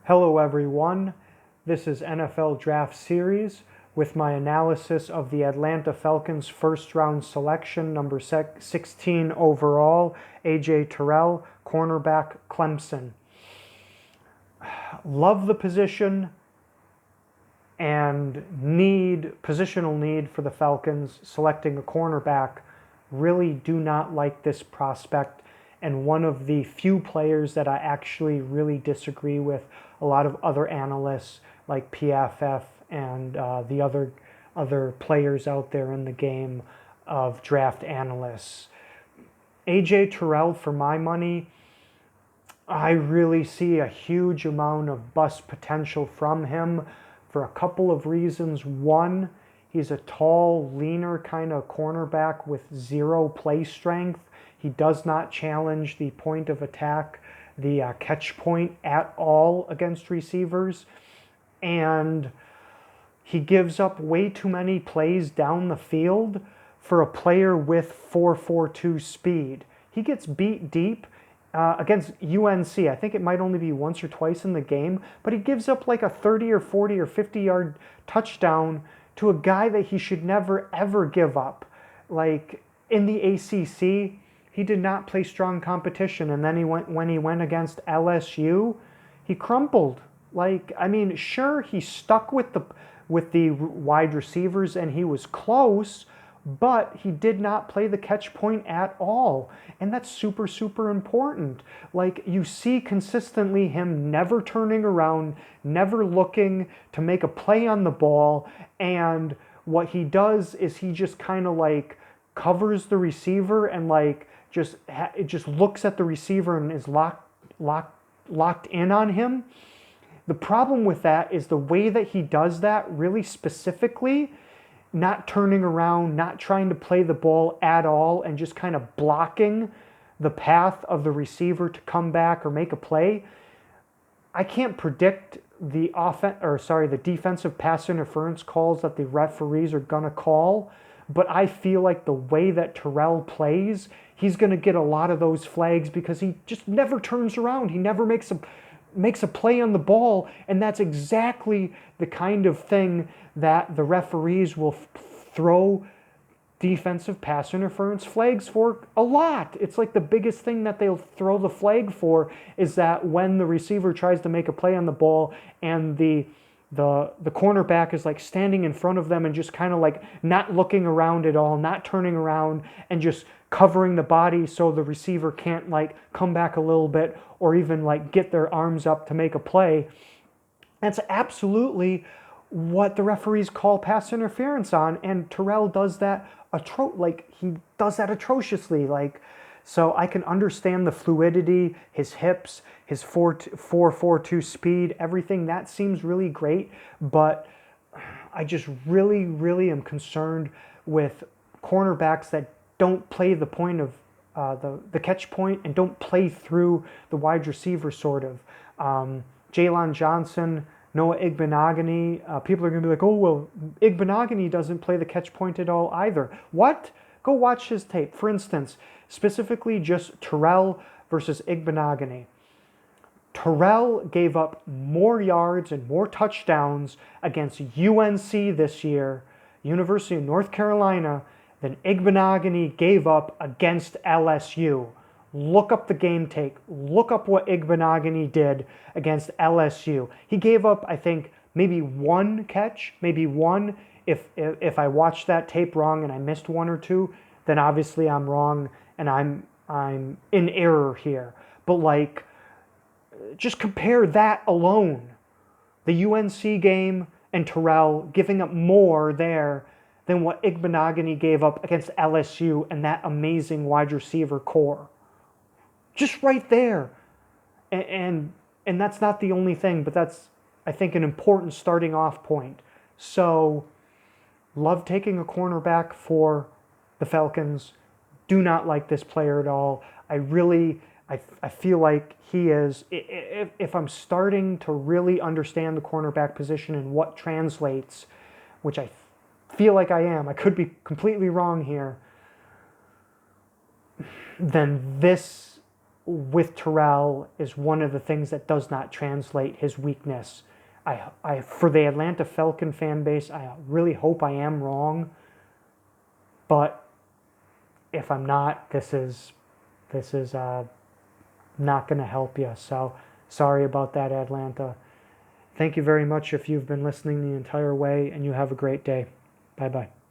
Hello everyone, this is NFL Draft Series with my analysis of the Atlanta Falcons first round selection, number 16 overall, AJ Terrell, cornerback, Clemson. Love the position and positional need for the Falcons selecting a cornerback. Really do not like this prospect, and one of the few players that I actually really disagree with a lot of other analysts like PFF and the other players out there in the game of draft analysts. AJ Terrell, for my money, I really see a huge amount of bust potential from him for a couple of reasons. One, he's a tall, leaner kind of cornerback with zero play strength. He does not challenge the point of attack, the catch point at all against receivers. And he gives up way too many plays down the field for a player with 4.42 speed. He gets beat deep against UNC. I think it might only be once or twice in the game, but he gives up like a 30 or 40 or 50-yard touchdown to a guy that he should never, ever give up. Like in the ACC, he did not play strong competition, and then when he went against LSU, he crumpled. Like, I mean, sure, he stuck with the wide receivers and he was close, but he did not play the catch point at all. And that's super, super important. Like, you see consistently him never turning around, never looking to make a play on the ball. And what he does is he just kind of like covers the receiver and like it just looks at the receiver and is locked in on him. The problem with that is the way that he does that really specifically, not turning around, not trying to play the ball at all, and just kind of blocking the path of the receiver to come back or make a play. I can't predict the defensive pass interference calls that the referees are gonna call, but I feel like the way that Terrell plays, he's gonna get a lot of those flags because he just never turns around. He never makes a play on the ball, and that's exactly the kind of thing that the referees will throw defensive pass interference flags for a lot. It's like the biggest thing that they'll throw the flag for is that when the receiver tries to make a play on the ball and the cornerback is like standing in front of them and just kind of like not looking around at all, not turning around, and just covering the body so the receiver can't like come back a little bit or even like get their arms up to make a play. That's absolutely what the referees call pass interference on, and Terrell does that atrociously. Like, so I can understand the fluidity, his hips, his 4.42 speed, everything that seems really great, but I just really, really am concerned with cornerbacks that don't play the point of the catch point and don't play through the wide receiver sort of. Jalen Johnson, Noah Igbenogany, people are going to be like, oh, well, Igbenogany doesn't play the catch point at all either. What? Go watch his tape. For instance, specifically just Terrell versus Igbenogany. Terrell gave up more yards and more touchdowns against UNC this year, University of North Carolina, than Igbenogany gave up against LSU. Look up the game tape. Look up what Igbenogany did against LSU. He gave up, I think, maybe one catch, maybe one. If I watched that tape wrong and I missed one or two, then obviously I'm wrong and I'm in error here. But like, just compare that alone, the UNC game and Terrell giving up more there than what Igbenogany gave up against LSU and that amazing wide receiver core. Just right there. And that's not the only thing, but that's, I think, an important starting off point. So, love taking a cornerback for the Falcons. Do not like this player at all. I feel like he is, if I'm starting to really understand the cornerback position and what translates, which I feel like I am, I could be completely wrong here, then this with Terrell is one of the things that does not translate his weakness. For the Atlanta Falcon fan base, I really hope I am wrong, but if I'm not, this is not going to help you. So sorry about that, Atlanta. Thank you very much if you've been listening the entire way, and you have a great day. Bye-bye.